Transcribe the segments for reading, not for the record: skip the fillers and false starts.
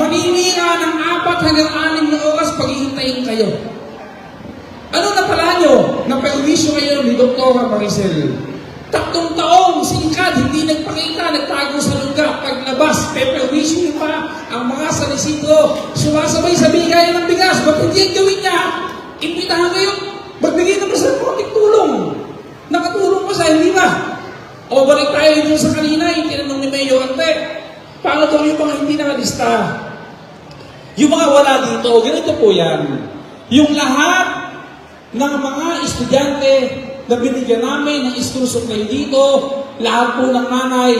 maninira ng 4 hanggang 6 na oras paghihintayin kayo. Ano na pala nyo? Naperwisyo kayo ni Dr. Maricel. 3 taong singkad, hindi nagpakita, nagtago sa lugar. Paglabas, peperwisyo nyo pa ang mga San-Isidro. Sumasabay sa bigay ng bigas. Ba't hindi ang gawin niya? Imbitahan kayo. Magbigay naman sa konting tulong. Nakatulong pa sa hindi ba? O balik tayo dun sa kanina, yung tinanong ni Mayor Ante. Paano daw yung mga hindi nakalista? Yung mga wala dito, ganito po yan. Yung lahat ng mga estudyante na binigyan namin ng school supply dito, lahat po ng nanay,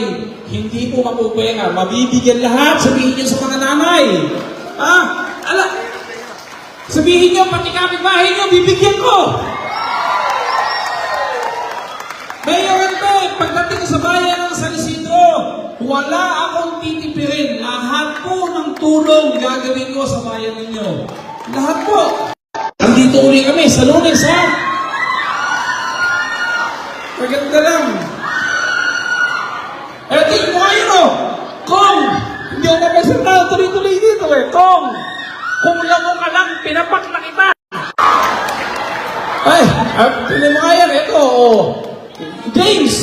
hindi po mapupera. Mabibigyan lahat, sabihin nyo sa mga nanay. Sabihin nyo, pati kapitbahay nyo, bibigyan ko. Mayor Ante, pagdating sa bayan ng San Isidro, wala akong titipirin. Lahat po ng tulong gagawin ko sa bayan ninyo. Lahat po. Andito uli kami sa Lunes, ha? Maganda lang. Tingin mo kayo, no? Kung hindi ako napasalita, tuloy-tuloy dito eh. Kung lango ka lang, pinapak na kita. Ay, tingin mo kaya, ito, James,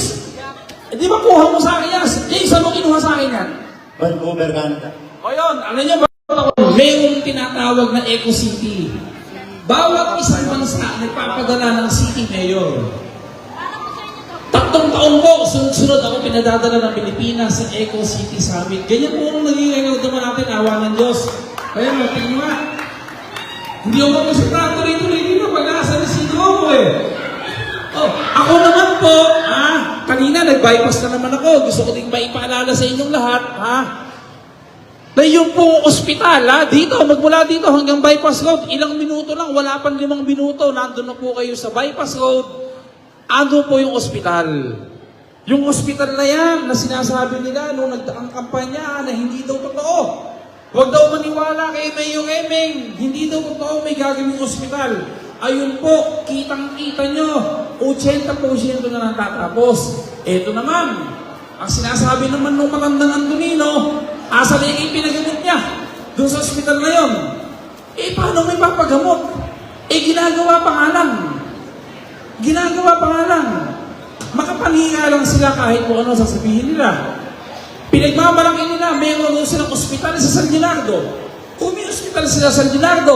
di ba kuha mo sa akin yan? James, ano kinuha sa akin yan? Vancouver, Canada. O yun, alam niyo ba? Mayroong tinatawag na Eco City. Bawat isang bansa nagpapadala ng city mayor. 3 taon po, sunod-sunod ako pinadadala ng Pilipinas sa Eco City Summit. Ganyan po ang naging naman natin, awa ng Diyos. Kaya tingnan nga. Hindi ako magpasita, tuloy-tuloy dito pag nasa Isidro ko eh. Ako naman po, kanina nag-bypass na naman ako. Gusto ko din maipaalala sa inyong lahat, na yung pong ospital, dito, magmula dito hanggang bypass road, ilang minuto lang, wala pang 5 minuto, nandun na po kayo sa bypass road, ano po yung ospital. Yung ospital na yan, na sinasabi nila nung nagdaang kampanya na hindi daw totoo. Huwag daw maniwala kay Mayor Emeng, hindi daw totoo may gagawing ospital. Ayun po, kitang-kita nyo, 80% na natatapos. Ito naman, ang sinasabi naman nung magandang Antonino, asa na yung pinagamot niya doon sa ospital na yun. Paano may papagamot? Ginagawa pa nga lang. Makapanira lang sila kahit kung ano sasabihin nila. Pinagmamalaki nila, mayroon doon silang ospital sa San Leonardo. Kung may ospital sila sa San Leonardo,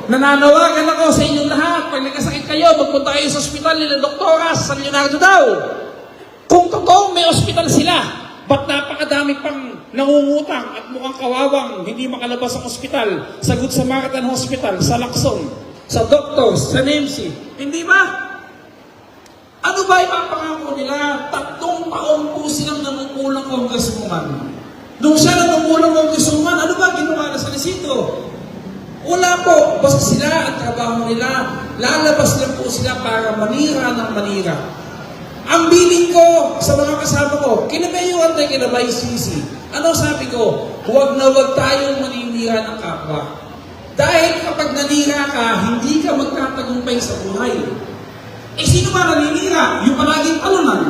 nananawagan ako sa inyong lahat, pag nagkasakit kayo, magpunta kayo sa ospital nila doktora sa San Leonardo daw. Kung totoong may ospital sila, ba't napakadami pang nangungutang at mukhang kawawang hindi makalabas ang ospital, sa Good Samaritan Hospital, sa Lacson, sa Doctors, sa NEMC? Hindi ba? Ano ba ipapangako nila? 3 taon po silang nangungulang congresswoman. Nung siya nangungulang congresswoman, ano ba ginawa na sa Isidro? Wala po. Basta sila at trabaho nila, lalabas lang po sila para manira ng manira. Ang biling ko sa mga kasama ko, kinabayuan tayo kinabay sisi. Ano sabi ko? Huwag na huwag tayong maninira ng kapwa. Dahil kapag nanira ka, hindi ka magtatagumpay sa buhay. Sino ba naninira? Yung palaging talunan.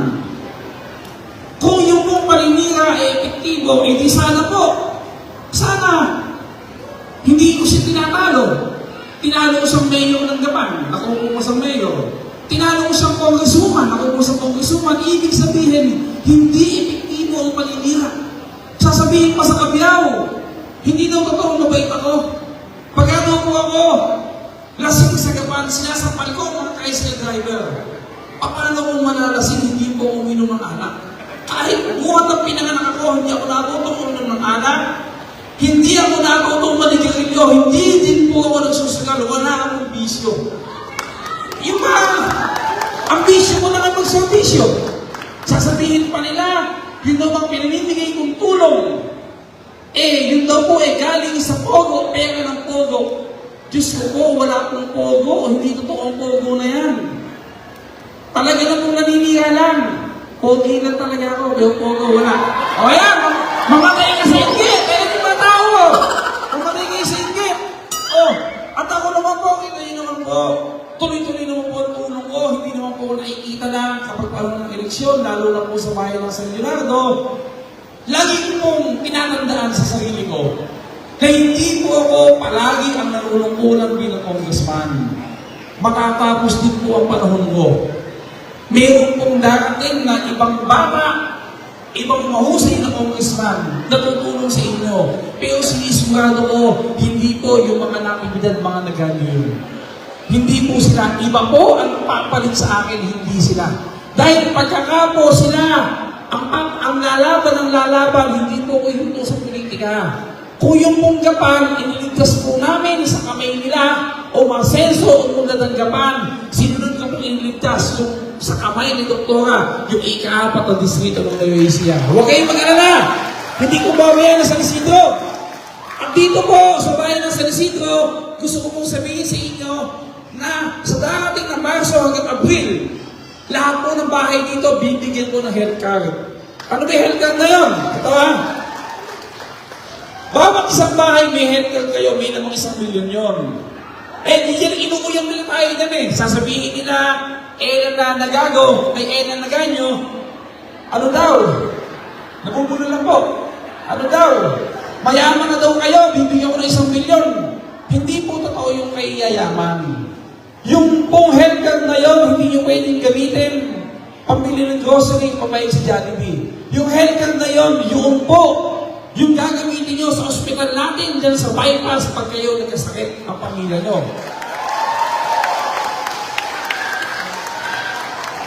Kung yung pong paninira ay epektibo, di sana po. Sana. Hindi ko siya tinatalo. Tinalo ko siyang mayor ng Gapan. Nakupo ko sa mayor. Tinalo ko siyang congresswoman. Nakupo sa congresswoman. Ibig sabihin, hindi epektibo ang paninira. Sasabihin pa sa Kabiyaw, hindi daw totoong mabait ako. Pagkado po ako, lasing sa Gapan, sinasampal ko mga tricycle driver. Paano kung malalasing, hindi po uminom ng alak? Kahit buwan ng pinanganak ako, hindi ako natutong uminom ng alak. Hindi ako natutong manigarilyo. Hindi din po ako nagsusugal. Wala akong bisyo. Yung mga, ang bisyo ko na magservisyo. Sasabihin pa nila, yun daw ang pinamimigay kong tulong. Yun daw po galing sa pogo, pera ng pogo. Diyos ko po, wala akong pogo. Hindi totoo ang pogo na yan. Talaga na pong naninira lang. Pogi lang talaga ako. Yung pogo, wala. O yan, mamatay ka sa inggit. Kaya di ba tao? Mamatay kayo sa inggit. At ako naman po, kayo naman po. Tuloy-tuloy naman po ang tulong ko. Hindi naman po nakikita na kapag parang ng eleksyon, lalo na po sa bayan ng San Leonardo. Lagi ko pong pinatandaan sa sarili ko, na hindi po ako palagi ang nanunungkulan bilang congressman. Matatapos din po ang panahon ko. Meron pong darating na ibang bata, ibang mahusay na congressman na tutulong sa inyo. Pero sinisigurado ko, hindi po yung mga napibidad, mga naganyo. Hindi po sila. Iba po ang papalit sa akin, hindi sila. Dahil pagkakapo sila, ang lalaban ng lalaban, hindi po ko yung sa politika. Kung yung munggapan, iniligtas po namin sa kamay nila, o masenso o munggatanggapan, sinunod ka po iniligtas yung sa kamay ni Doktora, yung ika-4 na distrito ng Nueva Ecija. Huwag kayong mag-alala. Hindi ko babayan ng San Isidro. At dito po, sa bayan ng San Isidro, gusto ko pong sabihin sa inyo na sa darating na Marso hanggang Abril, lahat po ng bahay dito, bibigyan ko ng health card. Ano ba yung health card na yun? Ito ha? Bawat isang bahay may health card kayo, may namang 1 milyon yun. Eh, inuuyang nila tayo dyan eh. Sasabihin nila, na nagago, ay na naganyo. Ano daw? Nabubulo lang po. Ano daw? Mayaman na daw kayo, bibigyan ko ng 1 milyon. Hindi po totoo yung kay yayaman. Yung pong health card na yun, hindi nyo pwedeng gamitin. Pambili ng grocery, pabayag sa Jollibee. Yung health card na yun, yun po. Yung gagamitin nyo sa ospital natin, dyan sa bypass, pag kayo nagkasakit ang pamilya nyo.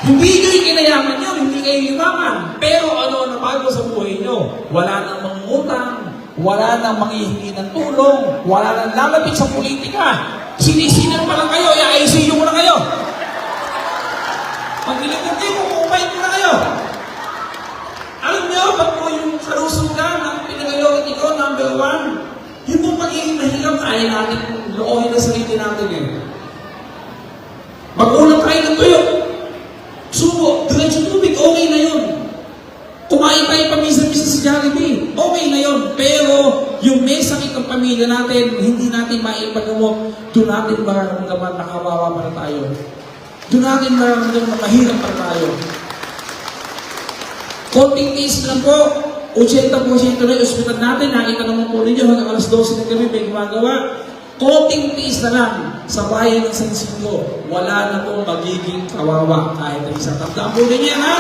Hindi nyo ikinayaman yun, hindi kayo yumaman. Pero ano na bago sa buhay nyo? Wala nang mangungutang, wala nang manghihingi ng tulong, wala nang lalapit sa politika. Sinisinan pa lang kayo, i-ICU mo na kayo. Pag nilagyan kayo, kukumpain mo na kayo. Alam nyo, ba't po yung karusugan ng pinagayotin ko, number 1, yun pong magiging mahirap, kaya natin loohin na sarili natin eh. Magulang tayo ng tuyo. Subo, diretso tubig, okay na yun. Kumain tayo paminsan-minsan sa Jollibee, okay na yun. Pero yung may sakit ng pamilya natin, hindi natin maipagamot, doon natin mararamdaman na kawawa para tayo. Doon natin mararamdaman na mahirap para tayo. Konting tiis lang po, 80% na yung ospital natin, nakita naman po ninyo, hanggang alas 12 na kami may gumagawa. Konting tiis na lang sa bayan ng San Isidro, wala na pong magiging kawawa kahit na isa. Tandaan po ninyo yan, ha?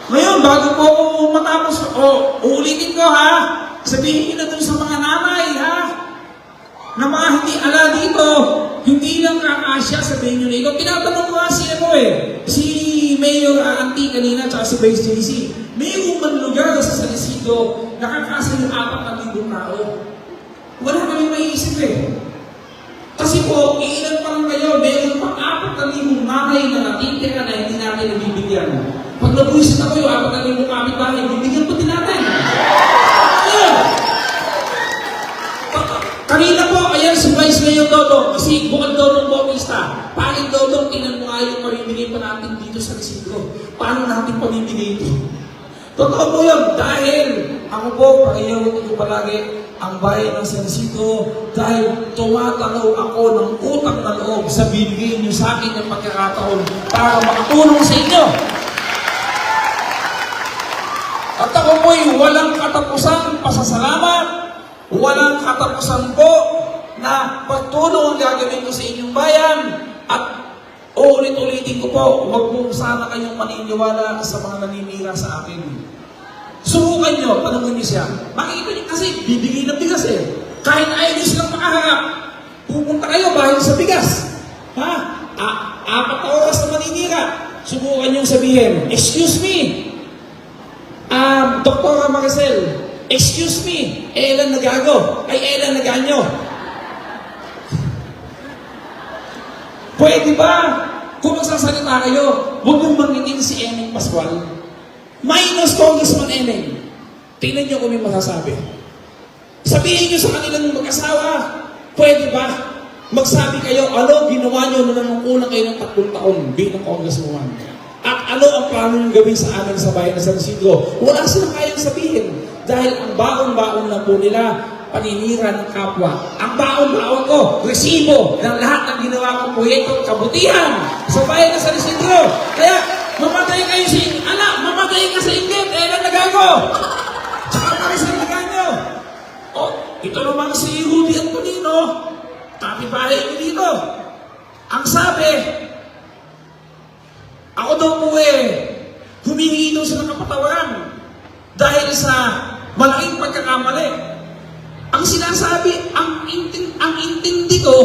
Ngayon, bago po matapos, uulitin ko, ha? Sabihin na dun sa mga nanay, ha? Na mga hindi ala dito, hindi lang kakasya, sabihin nyo na ito. Tinatanong ko nga si Mayor Auntie kanina, tsaka si Vice JC. Mayroong man lugar sa San Isidro, nakakasya yung 4,000 tao. Wala kami maiisip eh. Kasi po, ilan pa lang kayo, mayroon pang 4,000 nanay na natitira na hindi natin nabibigyan. Pag nabuisit ako yung 4,000 kapitbahay, bibigyan po din natin. Ayun! Kanina po, ayan si Vice Mayor Dodong, kasi bukal Dodong Bautista. Paano Dodong, tingnan mo nga yung pamimigay pa natin dito sa Isidro. Paano natin pamimigay ito? Totoo po yun, dahil ako po, pangyayawan ko palagi, ang bayan ng San Isidro, dahil tumatanaw ako ng utang na loob sa bibigay niyo sa akin ng pagkakataon para makatulong sa inyo. At ako po'y walang katapusang pasasalamat, walang katapusan po na pagtulong ang gagawin ko sa inyong bayan. At uulit-ulitin ko po, huwag po sana kayong maniniwala sa mga naninira sa akin. Subukan nyo, tanongin niyo siya. Makikita niyo kasi, bibigay ng bigas eh. Kahit ayaw niyo silang makaharap, pupunta kayo bahay sa bigas. Ha? 4 oras na maninira. Subukan niyong sabihin, excuse me, Dr. Maricel, excuse me, Elan nagago, ay Elan naganyo. Pwede ba, kung magsasalita kayo, huwag mong mangitin si Emeng Pascual. Minus Congressman Emeng. Tingnan niyo kung may masasabi. Sabihin niyo sa kanilang mag-asawa, pwede ba, magsabi kayo, ano, ginawa niyo na nanungkulang kayo ng 3 taon bilang Congresswoman. At ano ang plano niyong gawin sa amin sa bayan ng San Isidro? Wala silang kayang sabihin. Dahil ang baon-baon na po nila, paninira ng kapwa. Ang baon-baon ko, resibo ng lahat ng ginawa kong proyekto, kabutihan sa bayan ng San Isidro. Kaya, mamatay kayo sa anak, mamatay Tsaka Maricel nyo. O, ito naman si Rudy Antonino, kapitbahay ko dito. Ang sabi, ako daw po humingi daw siya ng kapatawaran dahil sa malaking pagkakamali. Ang sinasabi, ang intindi ko,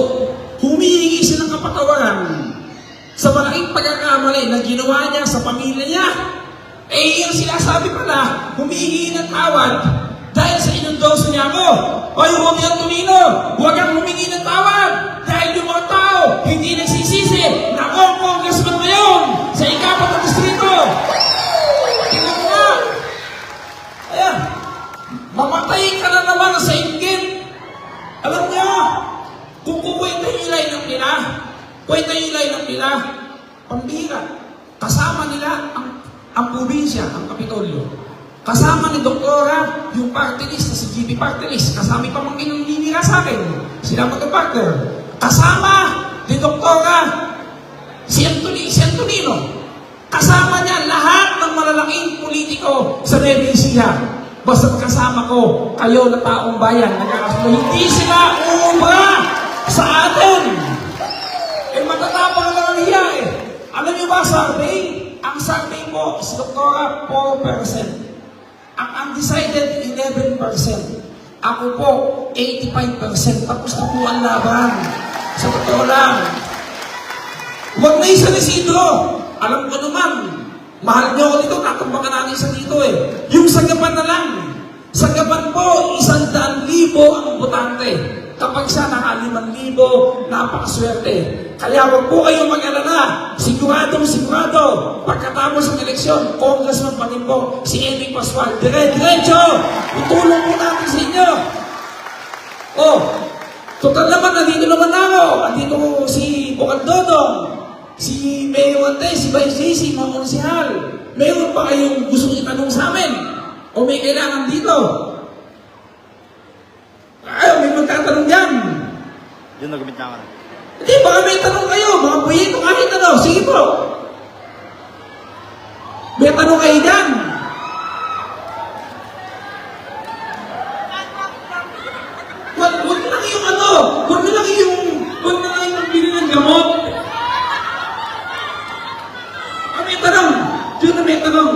humingi siya ng kapatawaran sa malaking pagkakamali na ginawa niya sa pamilya niya. Eh, yung sinasabi pala, humingi ng tawad dahil sa inundoso niya ako. Oy, Rudy Antonino, huwag kang humingi ng tawad dahil yung mga tao hindi nagsisisi na ako ang congressman ngayon sa ikapat na distrito. Tingnan mo nga. Ayan, mamatay ka na naman sa inggit. Alam niyo, kung kukwenta yung lineup nila, pambira, kasama nila ang probinsya, ang Kapitolyo. Kasama ni Doktora, yung party list na si GB party list. Kasama yung pamangkin ng ninira sa akin. Sila mag-partner. Kasama ni Doktora, si Antonino. Kasama niya lahat ng malalaking politiko sa Nueva Ecija. Basta't kasama ko, kayo na taong bayan, nagkakasundo. Hindi sila uubra sa atin. Eh, matatapang na lang niya eh. Alam niyo ba, survey? Ang survey mo is Doktora 4%. Ang undecided, 11%. Ako po, 85%. Tapos na po ang laban. Sa totoo lang. Huwag na isa ni Isidro. Alam ko naman, mahal niyo ako dito, tatambakan natin sa dito eh. Yung sagapan na lang. Sagapan po, 100,000 ang botante. Kapag siya naka 5,000, napakaswerte. Kaya huwag po kayong mag-alala. Sigurado. Pagkatapos ng eleksyon, congressman pa rin po, si Amy Pascual. Diretso! Itulong po natin sa inyo. Oh, total naman, nandito naman ako. Nandito si Bukal Dodong, si Mayor Ante, si Vice JC, mga konsihal. Mayroon pa kayong gustong itanong sa amin? O may kailangan dito? Ay, may magtatanong dyan. Yun, nagamit na ako. Hindi, baka may tanong kayo. Mga proyekto kahit ano. Sige po. May tanong kayo dyan. Huwag lang yung ano. Huwag lang yung magbili ng gamot. Ah, may tanong. Diyan na may tanong.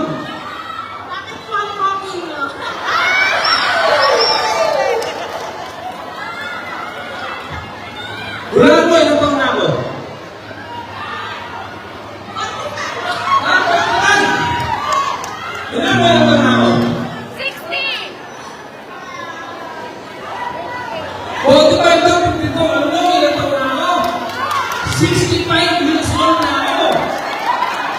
Wala mo, ilang taon na ako? Ilan mo, ilang taon na ako? 60! 45 daw, 52. Alam mo, ilang taon na ako? 65 years old na ako.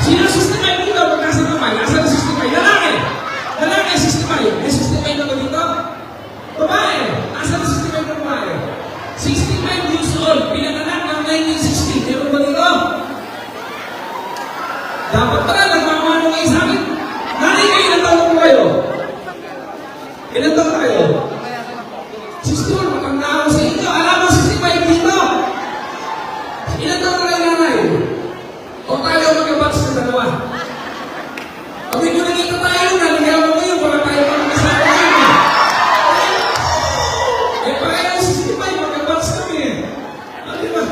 Sino 65 dito? Magkasang kamay. Asa na 65? Lalaki! Lalaki, 65. May 65 na ba dito? Babae! Asa na 65 na babae? 65 years old, pinanganak ng 1960. Meron ba dito? Dapat pala, nagmamano kayo sa akin. Nanay kayo, ilang taon po kayo? Ilang taon kayo? 61, matanda ako sa inyo. Alam mo, 65 dito. Ilang taon kayo, nanay? O tayo magkabats ng dalawa? Kami ko nagkita tayo, naligawan ko yun, para tayo magkasama kayo. Eh, parang 65, magkabats kami eh. Ah, di ba?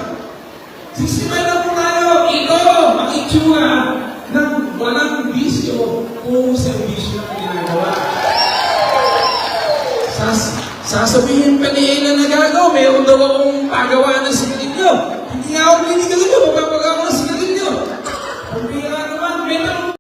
65 na po tayo. Ito, makitsura ng walang bisyo, kung servisyo ang ginagawa. Sasabihin pa ni Ella na gagaw, mayroon daw akong pagawa ng sigarilyo. Hindi nga ako binigay nyo, mapapagawa ng sigarilyo. Pag naman, may tanong